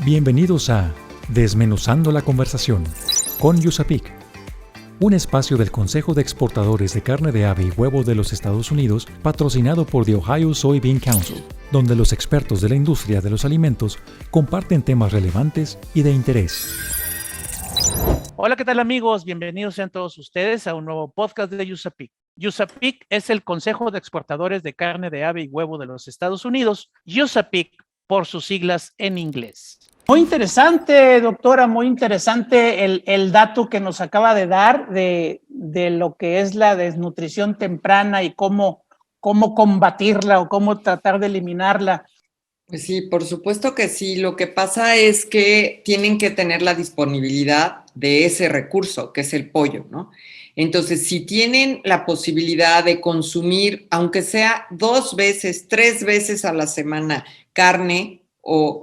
Bienvenidos a Desmenuzando la Conversación con USAPIC, un espacio del Consejo de Exportadores de Carne de Ave y Huevo de los Estados Unidos, patrocinado por The Ohio Soybean Council, donde los expertos de la industria de los alimentos comparten temas relevantes y de interés. Hola, ¿qué tal amigos? Bienvenidos sean todos ustedes a un nuevo podcast de USAPIC. USAPIC es el Consejo de Exportadores de Carne de Ave y Huevo de los Estados Unidos, USAPIC por sus siglas en inglés. Muy interesante, doctora, muy interesante el dato que nos acaba de dar de lo que es la desnutrición temprana y cómo combatirla o cómo tratar de eliminarla. Pues sí, por supuesto que sí. Lo que pasa es que tienen que tener la disponibilidad de ese recurso, que es el pollo, ¿no? Entonces, si tienen la posibilidad de consumir, aunque sea 2 veces, 3 veces a la semana, carne, o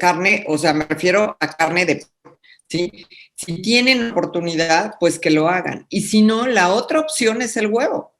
sea, me refiero a carne de pollo, ¿sí? Si tienen oportunidad, pues que lo hagan. Y si no, la otra opción es el huevo.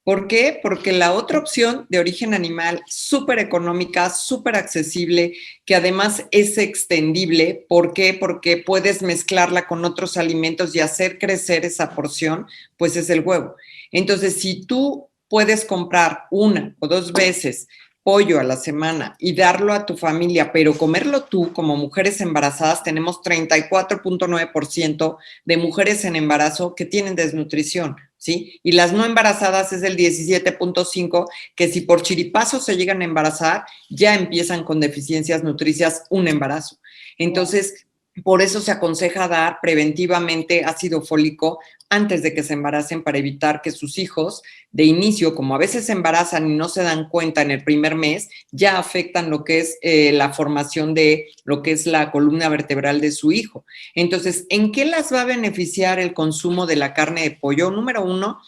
¿Por qué? Porque la otra opción de origen animal, súper económica, súper accesible, que además es extendible. ¿Por qué? Porque puedes mezclarla con otros alimentos y hacer crecer esa porción, pues es el huevo. Entonces, si tú puedes comprar 1 o 2 veces pollo a la semana y darlo a tu familia, pero comerlo tú, como mujeres embarazadas, tenemos 34.9% de mujeres en embarazo que tienen desnutrición, ¿sí? Y las no embarazadas es el 17.5%, que si por chiripazo se llegan a embarazar, ya empiezan con deficiencias nutricias un embarazo. Entonces, por eso se aconseja dar preventivamente ácido fólico antes de que se embaracen, para evitar que sus hijos de inicio, como a veces se embarazan y no se dan cuenta en el primer mes, ya afectan lo que es la formación de lo que es la columna vertebral de su hijo. Entonces, ¿en qué las va a beneficiar el consumo de la carne de pollo? Número 1,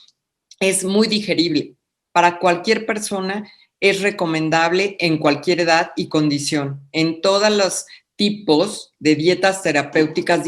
es muy digerible. Para cualquier persona es recomendable en cualquier edad y condición. En todos los tipos de dietas terapéuticas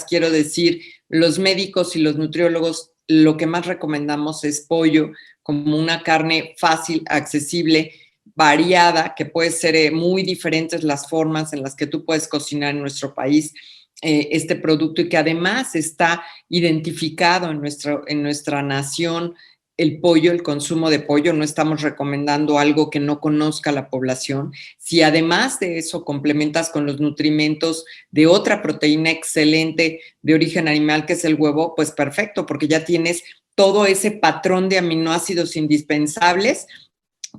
quiero decir, los médicos y los nutriólogos, lo que más recomendamos es pollo como una carne fácil, accesible, variada, que puede ser muy diferentes las formas en las que tú puedes cocinar en nuestro país este producto, y que además está identificado en nuestra nación. El pollo, el consumo de pollo, no estamos recomendando algo que no conozca la población. Si además de eso complementas con los nutrimentos de otra proteína excelente de origen animal, que es el huevo, pues perfecto, porque ya tienes todo ese patrón de aminoácidos indispensables,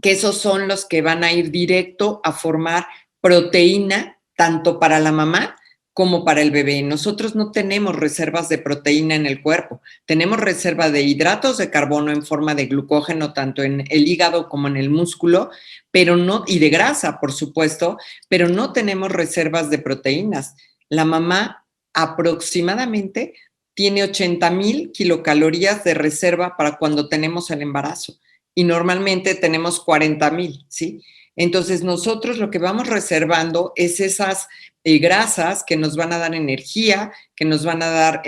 que esos son los que van a ir directo a formar proteína, tanto para la mamá como para el bebé. Nosotros no tenemos reservas de proteína en el cuerpo, tenemos reserva de hidratos de carbono en forma de glucógeno, tanto en el hígado como en el músculo, pero no, y de grasa, por supuesto, pero no tenemos reservas de proteínas. La mamá aproximadamente tiene 80,000 kilocalorías de reserva para cuando tenemos el embarazo, y normalmente tenemos 40,000, ¿sí? Entonces, nosotros lo que vamos reservando es esas grasas que nos van a dar energía, que nos van a dar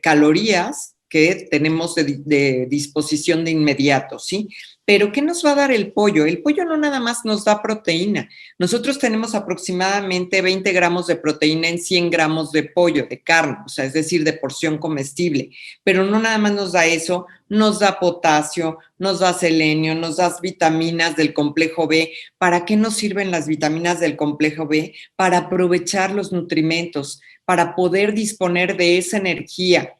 calorías que tenemos de disposición de inmediato, ¿sí? Pero ¿qué nos va a dar el pollo? El pollo no nada más nos da proteína. Nosotros tenemos aproximadamente 20 gramos de proteína en 100 gramos de pollo, de carne, o sea, es decir, de porción comestible. Pero no nada más nos da eso, nos da potasio, nos da selenio, nos da vitaminas del complejo B. ¿Para qué nos sirven las vitaminas del complejo B? Para aprovechar los nutrimentos, para poder disponer de esa energía,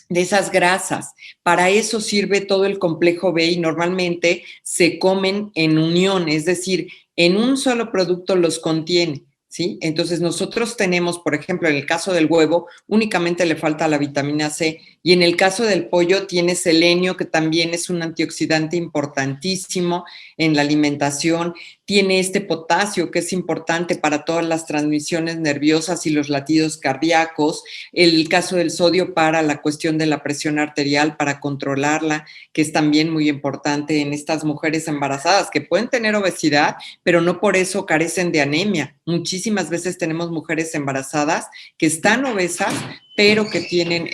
de esas grasas. Para eso sirve todo el complejo B, y normalmente se comen en unión, es decir, en un solo producto los contiene, ¿sí? Entonces nosotros tenemos, por ejemplo, en el caso del huevo, únicamente le falta la vitamina C, y en el caso del pollo tiene selenio, que también es un antioxidante importantísimo en la alimentación. Tiene este potasio, que es importante para todas las transmisiones nerviosas y los latidos cardíacos. El caso del sodio para la cuestión de la presión arterial, para controlarla, que es también muy importante en estas mujeres embarazadas que pueden tener obesidad, pero no por eso carecen de anemia. Muchísimas veces tenemos mujeres embarazadas que están obesas, pero que tienen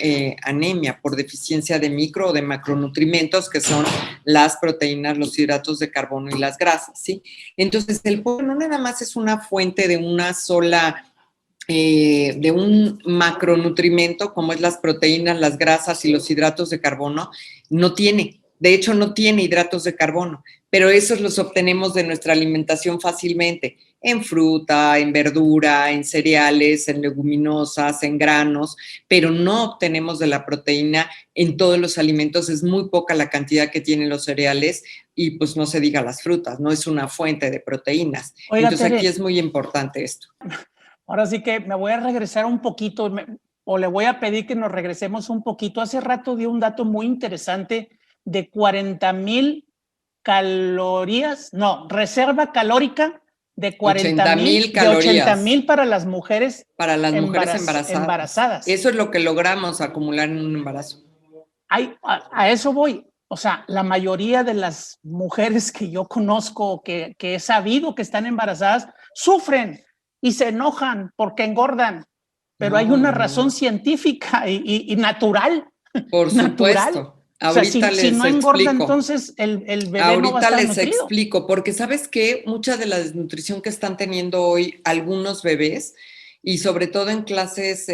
anemia por deficiencia de micro o de macronutrimentos, que son las proteínas, los hidratos de carbono y las grasas, ¿sí? Entonces, el pollo no nada más es una fuente de una sola de un macronutrimento como es las proteínas, las grasas y los hidratos de carbono, no tiene. De hecho, no tiene hidratos de carbono, pero esos los obtenemos de nuestra alimentación fácilmente, en fruta, en verdura, en cereales, en leguminosas, en granos, pero no obtenemos de la proteína en todos los alimentos. Es muy poca la cantidad que tienen los cereales y pues no se diga las frutas, no es una fuente de proteínas. Oiga, Entonces Tere, aquí es muy importante esto. ahora sí que me voy a regresar un poquito, o le voy a pedir que nos regresemos un poquito. Hace rato dio un dato muy interesante de 40,000 calorías, no, reserva calórica de 80,000 de calorías 80,000 para las mujeres, para las mujeres embarazadas. Eso es lo que logramos acumular en un embarazo. A eso voy. O sea, la mayoría de las mujeres que yo conozco, que he sabido que están embarazadas, sufren y se enojan porque engordan. Pero hay una razón científica y natural. Por supuesto. Ahorita si no engorda, explico. entonces el bebé no va a estar les nutrido. explico, porque ¿sabes qué? Mucha de la desnutrición que están teniendo hoy algunos bebés, y sobre todo en clases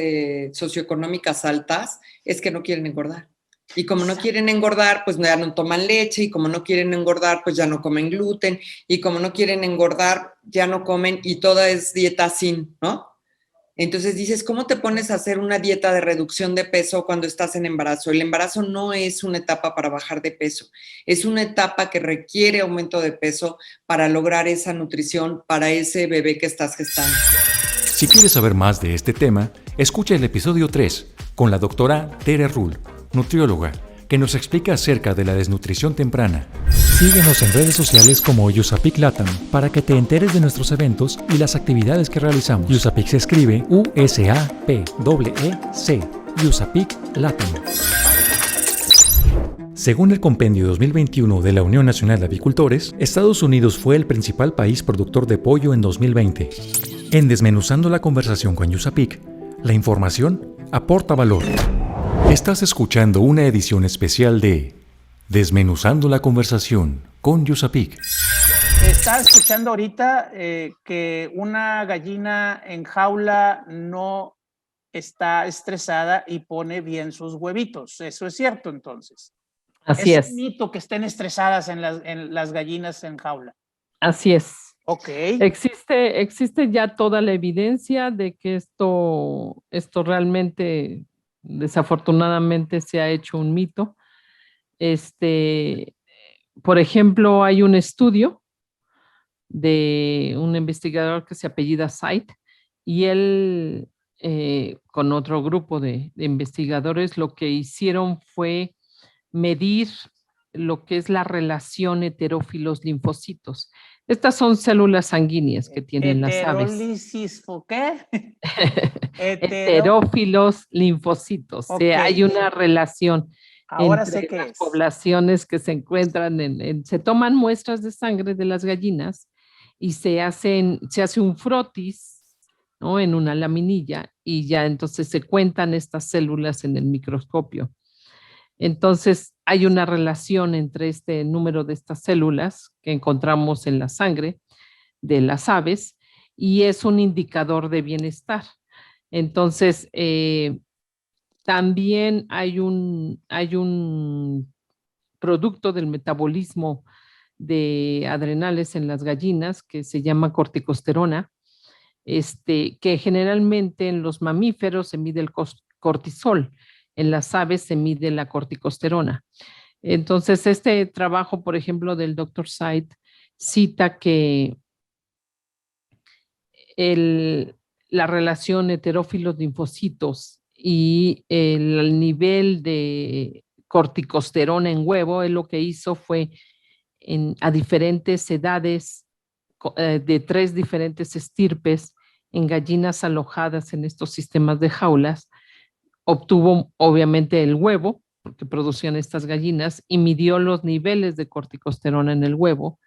socioeconómicas altas, es que no quieren engordar. Y como no quieren engordar, pues ya no toman leche, y como no quieren engordar, pues ya no comen gluten, y como no quieren engordar, ya no comen, y toda es dieta sin, ¿no? Entonces dices, ¿cómo te pones a hacer una dieta de reducción de peso cuando estás en embarazo? El embarazo no es una etapa para bajar de peso, es una etapa que requiere aumento de peso para lograr esa nutrición para ese bebé que estás gestando. Si quieres saber más de este tema, escucha el episodio 3 con la doctora Tere Rull, nutrióloga, que nos explica acerca de la desnutrición temprana. Síguenos en redes sociales como USAPIC Latam para que te enteres de nuestros eventos y las actividades que realizamos. USAPIC se escribe USAPEC, USAPIC Latam. Según el Compendio 2021 de la Unión Nacional de Avicultores, Estados Unidos fue el principal país productor de pollo en 2020. En Desmenuzando la conversación con USAPIC, la información aporta valor. Estás escuchando una edición especial de Desmenuzando la conversación con USAPIC. Está escuchando ahorita que una gallina en jaula no está estresada y pone bien sus huevitos. Eso es cierto, entonces. Así es. Es un mito que estén estresadas en las gallinas en jaula. Así es. Ok. Existe ya toda la evidencia de que esto realmente, desafortunadamente, se ha hecho un mito. Por ejemplo, hay un estudio de un investigador que se apellida Said y él, con otro grupo de investigadores, lo que hicieron fue medir lo que es la relación heterófilos-linfocitos. Estas son células sanguíneas que tienen las aves. ¿Heterólisis o qué? Heterófilos linfocitos. Okay. Hay una relación Ahora entre sé qué las es. poblaciones que se encuentran se toman muestras de sangre de las gallinas y se hace un frotis, ¿no? En una laminilla y ya entonces se cuentan estas células en el microscopio. Entonces, hay una relación entre este número de estas células que encontramos en la sangre de las aves y es un indicador de bienestar. Entonces, también hay un producto del metabolismo de adrenales en las gallinas que se llama corticosterona, que generalmente en los mamíferos se mide el cortisol. En las aves se mide la corticosterona. Entonces, este trabajo, por ejemplo, del Dr. Said, cita que la relación heterófilos-linfocitos y el nivel de corticosterona en huevo, él lo que hizo fue a diferentes edades de 3 diferentes estirpes en gallinas alojadas en estos sistemas de jaulas, obtuvo obviamente el huevo, porque producían estas gallinas, y midió los niveles de corticosterona en el huevo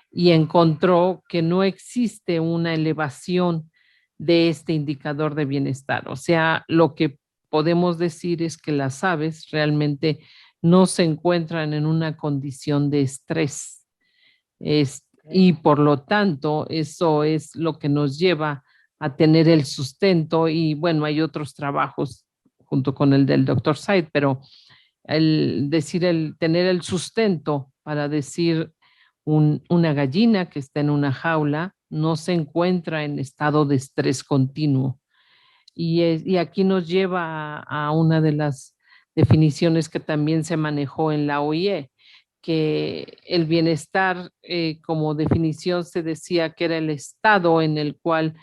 y encontró que no existe una elevación de este indicador de bienestar. O sea, lo que podemos decir es que las aves realmente no se encuentran en una condición de estrés. Y por lo tanto, eso es lo que nos lleva a tener el sustento. Y bueno, hay otros trabajos junto con el del doctor Said, pero el tener el sustento para decir una gallina que está en una jaula no se encuentra en estado de estrés continuo. Y aquí nos lleva a una de las definiciones que también se manejó en la OIE, que el bienestar, como definición, se decía que era el estado en el cual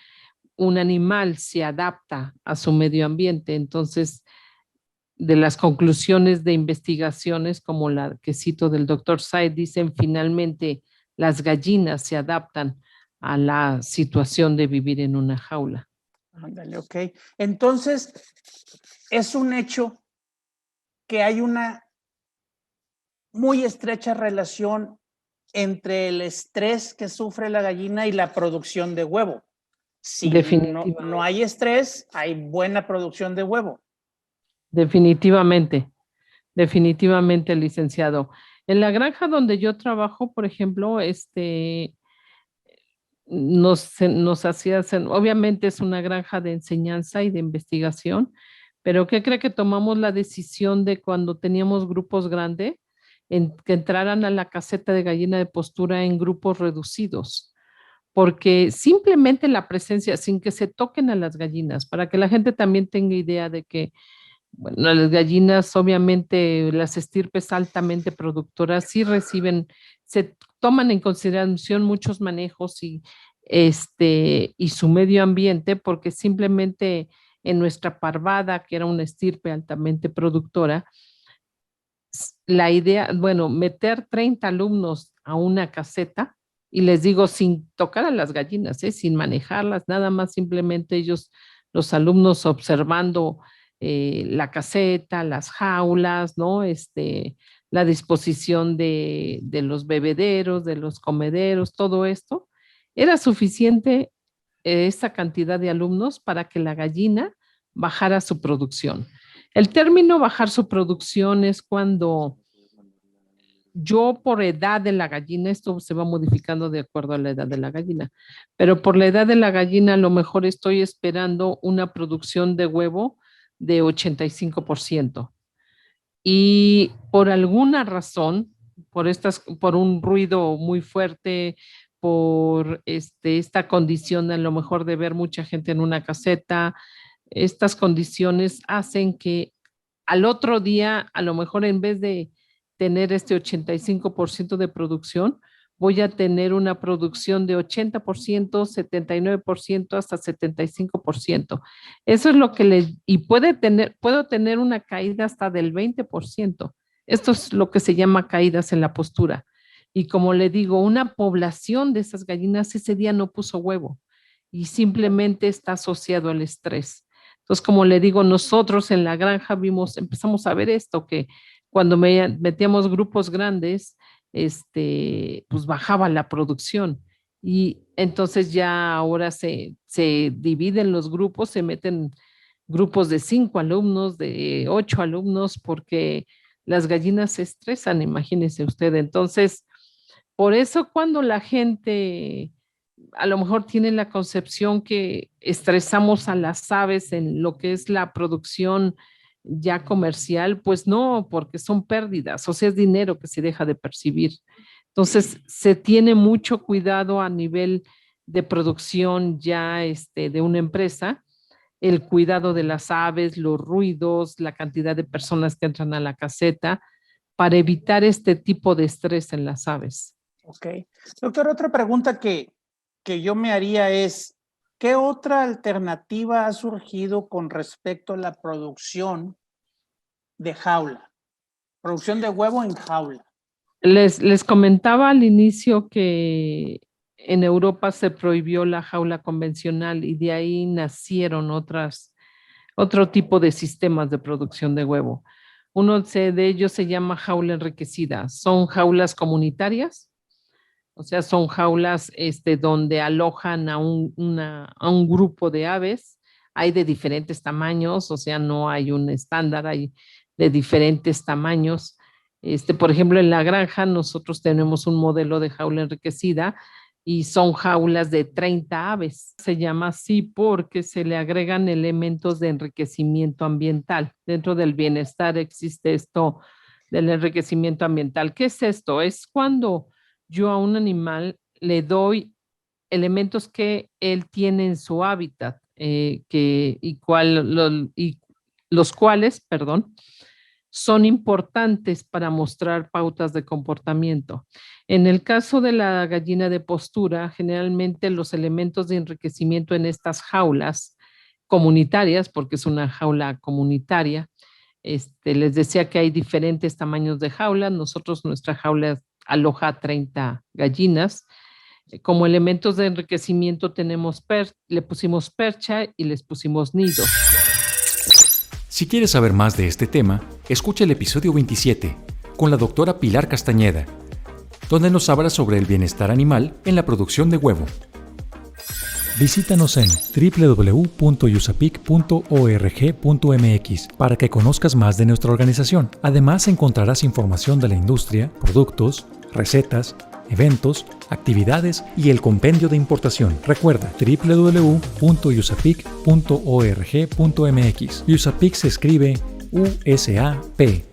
un animal se adapta a su medio ambiente. Entonces, de las conclusiones de investigaciones, como la que cito del doctor Said, dicen finalmente las gallinas se adaptan a la situación de vivir en una jaula. Ándale, ok. Entonces, es un hecho que hay una muy estrecha relación entre el estrés que sufre la gallina y la producción de huevo. Si no hay estrés, hay buena producción de huevo. Definitivamente, definitivamente, licenciado. En la granja donde yo trabajo, por ejemplo, nos hacía, obviamente es una granja de enseñanza y de investigación, pero ¿qué cree? Que tomamos la decisión de cuando teníamos grupos grandes, que entraran a la caseta de gallina de postura en grupos reducidos, porque simplemente la presencia, sin que se toquen a las gallinas, para que la gente también tenga idea de que, bueno, las gallinas, obviamente, las estirpes altamente productoras sí reciben, se toman en consideración muchos manejos y su medio ambiente, porque simplemente en nuestra parvada, que era una estirpe altamente productora, la idea, bueno, meter 30 alumnos a una caseta, y les digo, sin tocar a las gallinas, sin manejarlas, nada más simplemente ellos, los alumnos observando la caseta, las jaulas, ¿no? La disposición de los bebederos, de los comederos, todo esto, era suficiente esta cantidad de alumnos para que la gallina bajara su producción. El término bajar su producción es cuando yo, por edad de la gallina, esto se va modificando de acuerdo a la edad de la gallina, pero por la edad de la gallina a lo mejor estoy esperando una producción de huevo de 85%. Y por alguna razón, por un ruido muy fuerte, por esta condición a lo mejor de ver mucha gente en una caseta, estas condiciones hacen que al otro día, a lo mejor en vez de tener este 85% de producción, voy a tener una producción de 80%, 79%, hasta 75%. Eso es lo que y puedo tener una caída hasta del 20%. Esto es lo que se llama caídas en la postura. Y como le digo, una población de esas gallinas ese día no puso huevo y simplemente está asociado al estrés. Entonces, como le digo, nosotros en la granja empezamos a ver esto, que cuando metíamos grupos grandes, pues bajaba la producción. Y entonces ya ahora se dividen los grupos, se meten grupos de 5 alumnos, de 8 alumnos, porque las gallinas se estresan, imagínese usted. Entonces, por eso cuando la gente a lo mejor tiene la concepción que estresamos a las aves en lo que es la producción ya comercial, pues no, porque son pérdidas, o sea, es dinero que se deja de percibir. Entonces, se tiene mucho cuidado a nivel de producción ya de una empresa, el cuidado de las aves, los ruidos, la cantidad de personas que entran a la caseta, para evitar este tipo de estrés en las aves. Ok. Doctor, otra pregunta que yo me haría es, ¿qué otra alternativa ha surgido con respecto a la producción de jaula? Producción de huevo en jaula. Les comentaba al inicio que en Europa se prohibió la jaula convencional y de ahí nacieron otro tipo de sistemas de producción de huevo. Uno de ellos se llama jaula enriquecida. Son jaulas comunitarias, o sea, son jaulas donde alojan a un grupo de aves. Hay de diferentes tamaños, o sea, no hay un estándar, hay de diferentes tamaños. Por ejemplo, en la granja nosotros tenemos un modelo de jaula enriquecida y son jaulas de 30 aves. Se llama así porque se le agregan elementos de enriquecimiento ambiental. Dentro del bienestar existe esto del enriquecimiento ambiental. ¿Qué es esto? Es cuando yo a un animal le doy elementos que él tiene en su hábitat, y los cuales, perdón, son importantes para mostrar pautas de comportamiento. En el caso de la gallina de postura, generalmente los elementos de enriquecimiento en estas jaulas comunitarias, porque es una jaula comunitaria, les decía que hay diferentes tamaños de jaula. Nosotros, nuestra jaula aloja 30 gallinas. Como elementos de enriquecimiento le pusimos percha y les pusimos nidos. Si quieres saber más de este tema, escucha el episodio 27 con la doctora Pilar Castañeda, donde nos habla sobre el bienestar animal en la producción de huevo. Visítanos en www.usapic.org.mx para que conozcas más de nuestra organización. Además, encontrarás información de la industria, productos, recetas, eventos, actividades y el compendio de importación. Recuerda www.usapic.org.mx. USAPIC se escribe USAPEC.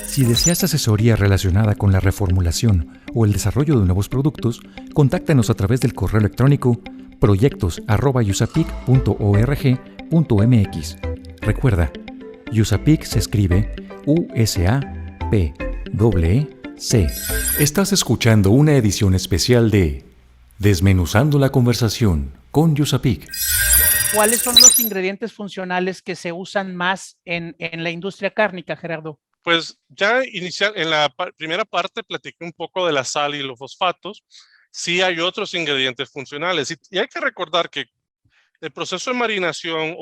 Si deseas asesoría relacionada con la reformulación o el desarrollo de nuevos productos, contáctanos a través del correo electrónico proyectos@usapic.org.mx. Recuerda, USAPIC se escribe USAPEC. Estás escuchando una edición especial de Desmenuzando la conversación con USAPIC. ¿Cuáles son los ingredientes funcionales que se usan más en la industria cárnica, Gerardo? Pues ya en la primera parte platiqué un poco de la sal y los fosfatos. Sí hay otros ingredientes funcionales y hay que recordar que el proceso de marinación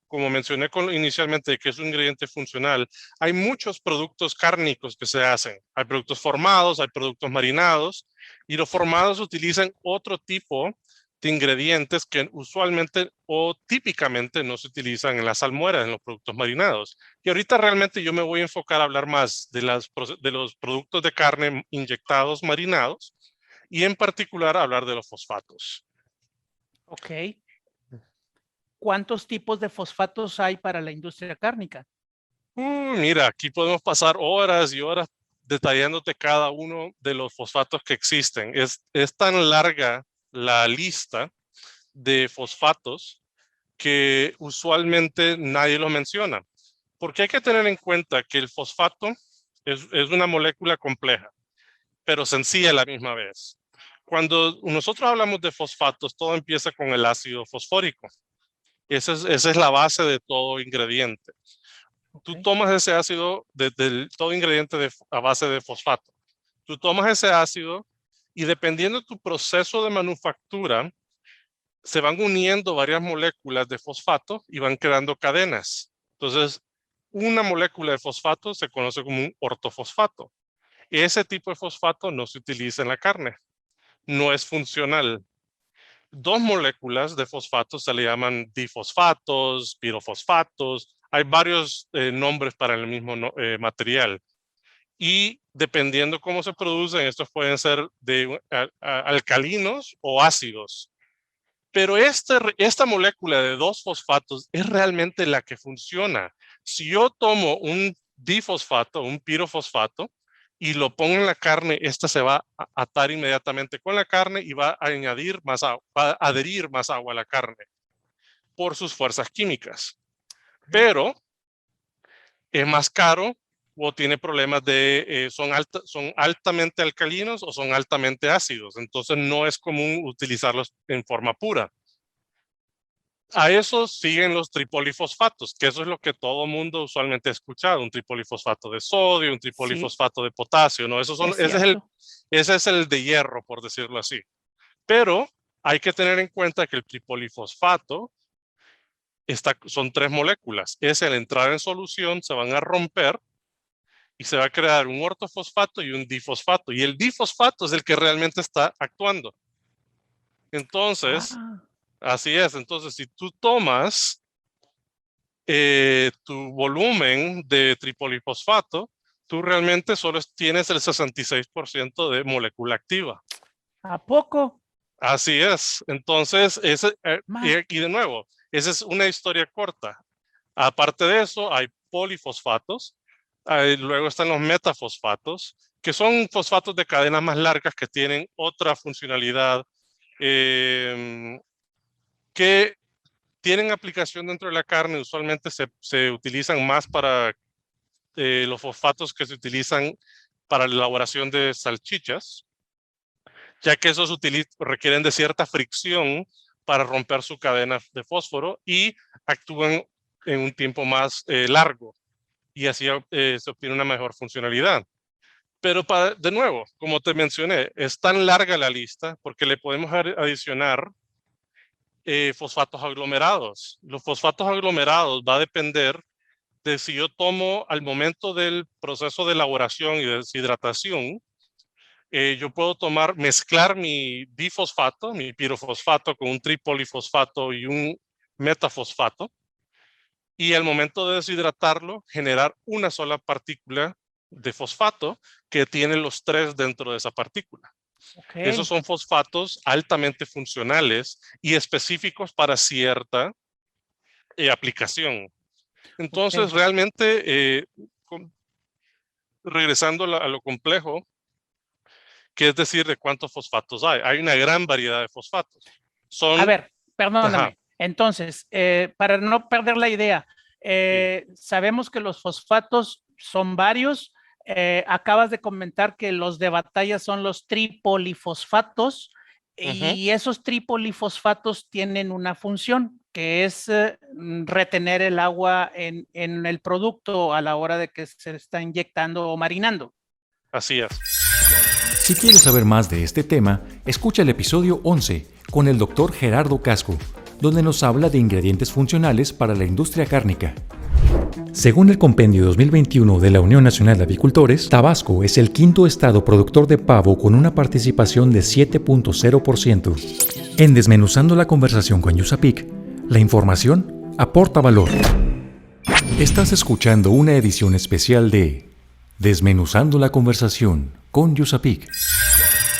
como mencioné inicialmente, que es un ingrediente funcional, hay muchos productos cárnicos que se hacen. Hay productos formados, hay productos marinados, y los formados utilizan otro tipo de ingredientes que usualmente o típicamente no se utilizan en las salmueras, en los productos marinados. Y ahorita realmente yo me voy a enfocar a hablar más de los productos de carne inyectados marinados, y en particular a hablar de los fosfatos. Ok. ¿Cuántos tipos de fosfatos hay para la industria cárnica? Mira, aquí podemos pasar horas y horas detallándote cada uno de los fosfatos que existen. Es tan larga la lista de fosfatos que usualmente nadie lo menciona. Porque hay que tener en cuenta que el fosfato es una molécula compleja, pero sencilla a la misma vez. Cuando nosotros hablamos de fosfatos, todo empieza con el ácido fosfórico. Esa es la base de todo ingrediente. Tú tomas ese ácido, todo ingrediente a base de fosfato. Tú tomas ese ácido y dependiendo de tu proceso de manufactura, se van uniendo varias moléculas de fosfato y van creando cadenas. Entonces, una molécula de fosfato se conoce como un ortofosfato. Ese tipo de fosfato no se utiliza en la carne. No es funcional. Dos moléculas de fosfatos se le llaman difosfatos, pirofosfatos. Hay varios nombres para el mismo material. Y dependiendo cómo se producen, estos pueden ser alcalinos o ácidos. Pero esta molécula de dos fosfatos es realmente la que funciona. Si yo tomo un difosfato, un pirofosfato, y lo pongo en la carne, esta se va a atar inmediatamente con la carne y va a añadir más agua, va a adherir más agua a la carne por sus fuerzas químicas. Pero es más caro o tiene problemas son altamente alcalinos o son altamente ácidos. Entonces no es común utilizarlos en forma pura. A eso siguen los tripolifosfatos, que eso es lo que todo mundo usualmente ha escuchado, un tripolifosfato de sodio, un tripolifosfato de potasio, ¿no? Ese es el de hierro, por decirlo así. Pero hay que tener en cuenta que el tripolifosfato son tres moléculas. Al entrar en solución se van a romper y se va a crear un ortofosfato y un difosfato. Y el difosfato es el que realmente está actuando. Entonces... Así es, entonces si tú tomas tu volumen de tripolifosfato, tú realmente solo tienes el 66% de molécula activa. ¿A poco? Así es. Entonces, y de nuevo, esa es una historia corta. Aparte de eso, hay polifosfatos. Luego están los metafosfatos, que son fosfatos de cadenas más largas que tienen otra funcionalidad, que tienen aplicación dentro de la carne. Usualmente se utilizan más para los fosfatos que se utilizan para la elaboración de salchichas, ya que esos requieren de cierta fricción para romper su cadena de fósforo y actúan en un tiempo más largo, y así se obtiene una mejor funcionalidad. Pero de nuevo, como te mencioné, es tan larga la lista porque le podemos adicionar fosfatos aglomerados. Los fosfatos aglomerados va a depender de si yo tomo al momento del proceso de elaboración y de deshidratación, yo puedo mezclar mi bifosfato, mi pirofosfato, con un tripolifosfato y un metafosfato, y al momento de deshidratarlo, generar una sola partícula de fosfato que tiene los 3 dentro de esa partícula. Okay. Esos son fosfatos altamente funcionales y específicos para cierta aplicación. Entonces, realmente, regresando a lo complejo, que es decir, de cuántos fosfatos hay. Hay una gran variedad de fosfatos. A ver, perdóname. Ajá. Entonces, para no perder la idea, sabemos que los fosfatos son varios. Acabas de comentar que los de batalla son los tripolifosfatos, y esos tripolifosfatos tienen una función, que es retener el agua en el producto a la hora de que se está inyectando o marinando. Así es. Si quieres saber más de este tema, escucha el episodio 11 con el Dr. Gerardo Casco, donde nos habla de ingredientes funcionales para la industria cárnica. Según el Compendio 2021 de la Unión Nacional de Avicultores, Tabasco es el quinto estado productor de pavo con una participación de 7.0%. En Desmenuzando la Conversación con USAPIC, la información aporta valor. Estás escuchando una edición especial de Desmenuzando la Conversación con USAPIC.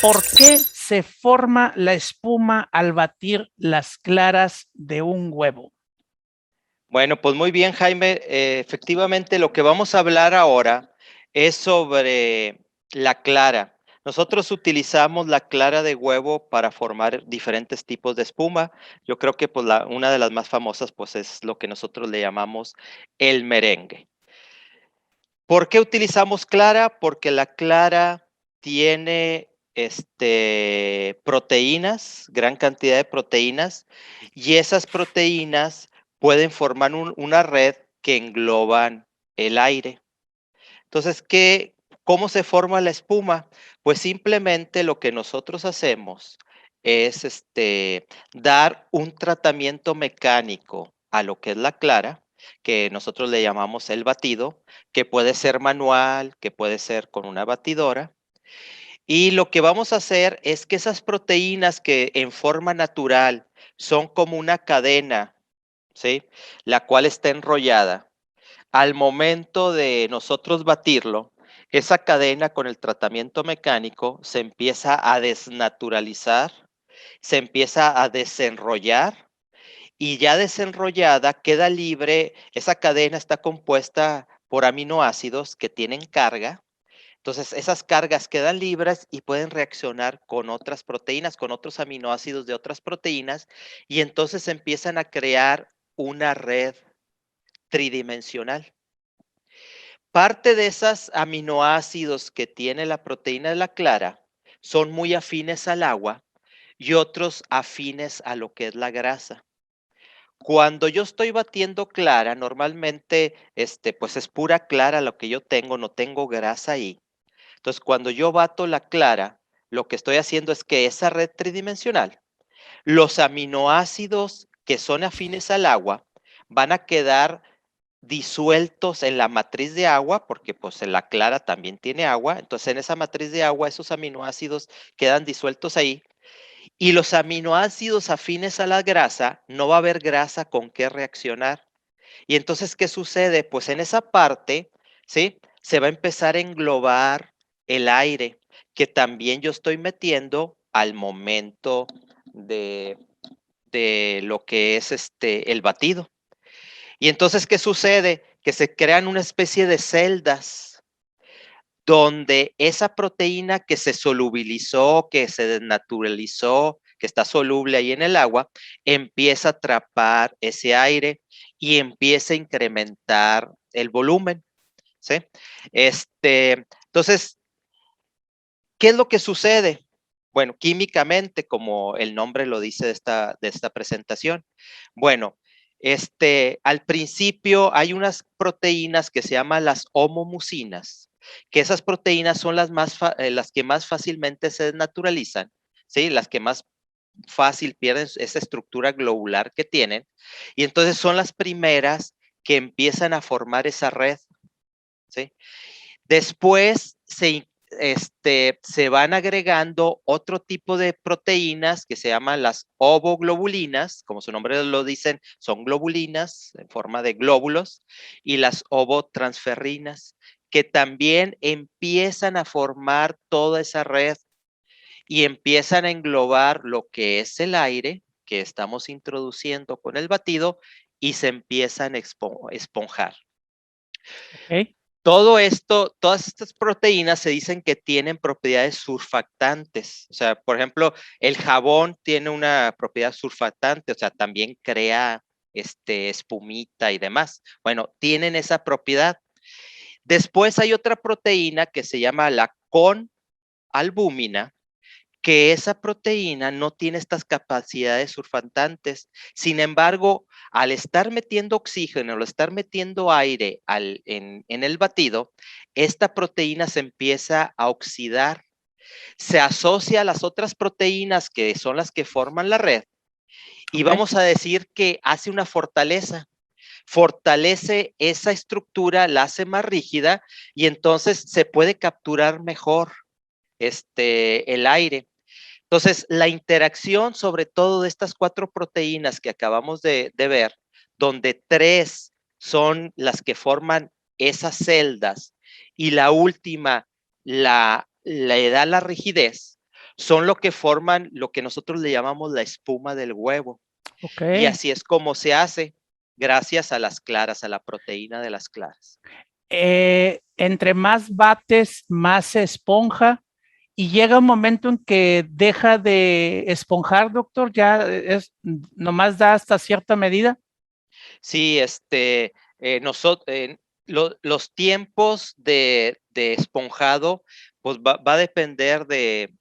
¿Por qué se forma la espuma al batir las claras de un huevo? Bueno, pues muy bien, Jaime. Efectivamente, lo que vamos a hablar ahora es sobre la clara. Nosotros utilizamos la clara de huevo para formar diferentes tipos de espuma. Yo creo que pues, una de las más famosas pues, es lo que nosotros le llamamos el merengue. ¿Por qué utilizamos clara? Porque la clara tiene proteínas, gran cantidad de proteínas, y esas proteínas pueden formar una red que engloban el aire. Entonces, ¿cómo se forma la espuma? Pues simplemente lo que nosotros hacemos es dar un tratamiento mecánico a lo que es la clara, que nosotros le llamamos el batido, que puede ser manual, que puede ser con una batidora. Y lo que vamos a hacer es que esas proteínas que en forma natural son como una cadena, ¿sí?, la cual está enrollada, al momento de nosotros batirlo, esa cadena con el tratamiento mecánico se empieza a desnaturalizar, se empieza a desenrollar, y ya desenrollada queda libre. Esa cadena está compuesta por aminoácidos que tienen carga. Entonces, esas cargas quedan libres y pueden reaccionar con otras proteínas, con otros aminoácidos de otras proteínas, y entonces empiezan a crear una red tridimensional. Parte de esos aminoácidos que tiene la proteína de la clara son muy afines al agua y otros afines a lo que es la grasa. Cuando yo estoy batiendo clara, normalmente pues es pura clara lo que yo tengo, no tengo grasa ahí. Entonces, cuando yo bato la clara, lo que estoy haciendo es que esa red tridimensional, los aminoácidos que son afines al agua van a quedar disueltos en la matriz de agua, porque pues en la clara también tiene agua. Entonces, en esa matriz de agua, esos aminoácidos quedan disueltos ahí. Y los aminoácidos afines a la grasa, no va a haber grasa con qué reaccionar. Y entonces, ¿qué sucede? Pues en esa parte, ¿sí?, se va a empezar a englobar el aire que también yo estoy metiendo al momento de lo que es el batido. Y entonces, ¿qué sucede? Que se crean una especie de celdas donde esa proteína que se solubilizó, que se desnaturalizó, que está soluble ahí en el agua, empieza a atrapar ese aire y empieza a incrementar el volumen, ¿sí? Entonces, ¿qué es lo que sucede? Bueno, químicamente, como el nombre lo dice de esta presentación. Bueno, al principio hay unas proteínas que se llaman las homomucinas, que esas proteínas son las que más fácilmente se desnaturalizan, ¿sí? Las que más fácil pierden esa estructura globular que tienen, y entonces son las primeras que empiezan a formar esa red, ¿sí? Después se van agregando otro tipo de proteínas que se llaman las ovoglobulinas, como su nombre lo dicen, son globulinas en forma de glóbulos, y las ovotransferrinas, que también empiezan a formar toda esa red y empiezan a englobar lo que es el aire que estamos introduciendo con el batido y se empiezan a esponjar. Ok. Todo esto, todas estas proteínas se dicen que tienen propiedades surfactantes. O sea, por ejemplo, el jabón tiene una propiedad surfactante, o sea, también crea espumita y demás. Bueno, tienen esa propiedad. Después hay otra proteína que se llama la conalbúmina, que esa proteína no tiene estas capacidades surfactantes. Sin embargo, al estar metiendo oxígeno, al estar metiendo aire en el batido, esta proteína se empieza a oxidar. Se asocia a las otras proteínas que son las que forman la red y vamos a decir que hace una fortaleza. Fortalece esa estructura, la hace más rígida y entonces se puede capturar mejor el aire. Entonces, la interacción sobre todo de estas 4 proteínas que acabamos de ver, donde 3 son las que forman esas celdas y la última le da la rigidez, son lo que forman lo que nosotros le llamamos la espuma del huevo. Okay. Y así es como se hace, gracias a las claras, a la proteína de las claras. Entre más bates, más se esponja. Y llega un momento en que deja de esponjar, doctor, ya nomás da hasta cierta medida. Sí, los tiempos de esponjado, pues va a depender de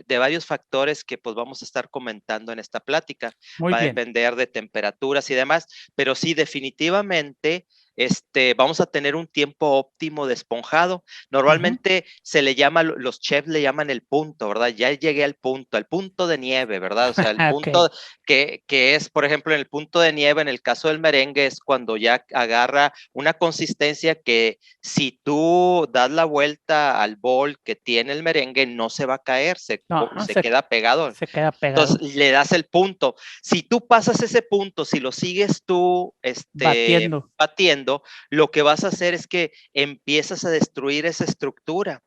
varios factores que pues vamos a estar comentando en esta plática. Muy va bien. A depender de temperaturas y demás, pero sí, definitivamente vamos a tener un tiempo óptimo de esponjado. Normalmente se le llama, los chefs le llaman el punto, ¿verdad? Ya llegué al punto de nieve, ¿verdad? O sea, el punto que es, por ejemplo, en el punto de nieve, en el caso del merengue, es cuando ya agarra una consistencia que si tú das la vuelta al bol que tiene el merengue, no se va a caer, se queda pegado. Se queda pegado. Entonces, le das el punto. Si tú pasas ese punto, si lo sigues tú batiendo, lo que vas a hacer es que empiezas a destruir esa estructura.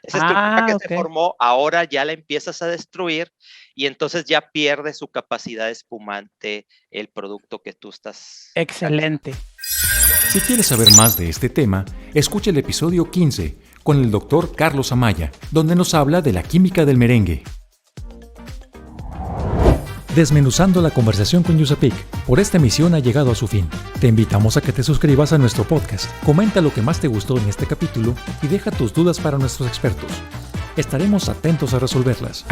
Esa estructura que se formó, ahora ya la empiezas a destruir y entonces ya pierde su capacidad espumante el producto que tú estás. Excelente. Si quieres saber más de este tema, escucha el episodio 15 con el doctor Carlos Amaya, donde nos habla de la química del merengue. Desmenuzando la conversación con USAPIC, por esta emisión ha llegado a su fin. Te invitamos a que te suscribas a nuestro podcast, comenta lo que más te gustó en este capítulo y deja tus dudas para nuestros expertos. Estaremos atentos a resolverlas.